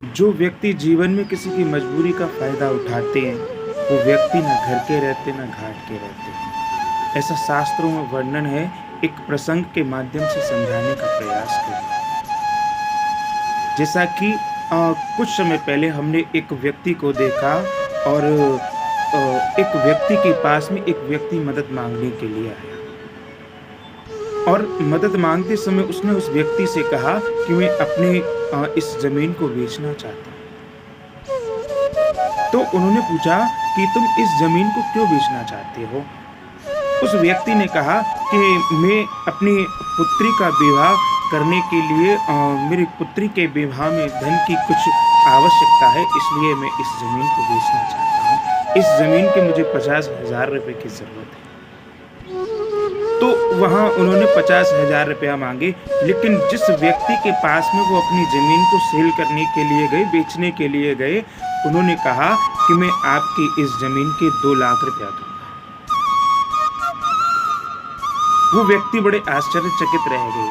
जो व्यक्ति जीवन में किसी की मजबूरी का फ़ायदा उठाते हैं, वो व्यक्ति ना घर के रहते ना घाट के रहते हैं। ऐसा शास्त्रों में वर्णन है, एक प्रसंग के माध्यम से समझाने का प्रयास करें। जैसा कि कुछ समय पहले हमने एक व्यक्ति को देखा और एक व्यक्ति के पास में एक व्यक्ति मदद माँगने के लिए आया और मदद माँगते समय उसने उस व्यक्ति से कहा कि मैं अपनी इस ज़मीन को बेचना चाहता हूँ। तो उन्होंने पूछा कि तुम इस ज़मीन को क्यों बेचना चाहते हो? उस व्यक्ति ने कहा कि मैं अपनी पुत्री का विवाह करने के लिए मेरी पुत्री के विवाह में धन की कुछ आवश्यकता है, इसलिए मैं इस ज़मीन को बेचना चाहता हूँ। इस ज़मीन के मुझे 50,000 रुपए की ज़रूरत है। तो वहाँ उन्होंने 50,000 रुपया माँगे, लेकिन जिस व्यक्ति के पास में वो अपनी ज़मीन को सेल करने के लिए गए, बेचने के लिए गए, उन्होंने कहा कि मैं आपकी इस ज़मीन के 2 लाख रुपया दूँगा। वो व्यक्ति बड़े आश्चर्यचकित रह गए।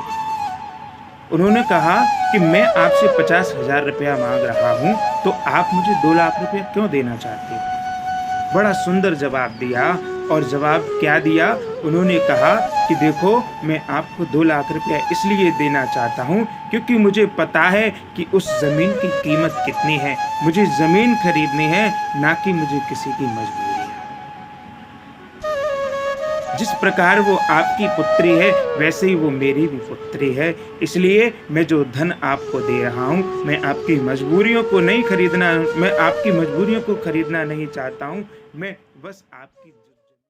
उन्होंने कहा कि मैं आपसे 50,000 रुपया माँग रहा हूँ, तो आप मुझे 2 लाख रुपया क्यों देना चाहते हो? बड़ा सुंदर जवाब दिया और जवाब क्या दिया? उन्होंने कहा कि देखो, मैं आपको 2 लाख रुपया इसलिए देना चाहता हूँ क्योंकि मुझे पता है कि उस ज़मीन की कीमत कितनी है। मुझे ज़मीन खरीदनी है, ना कि मुझे किसी की मजबूरी है। जिस प्रकार वो आपकी पुत्री है, वैसे ही वो मेरी भी पुत्री है। इसलिए मैं जो धन आपको दे रहा हूँ, मैं आपकी मजबूरियों को नहीं खरीदना मैं आपकी मजबूरियों को खरीदना नहीं चाहता हूँ। मैं बस आपकी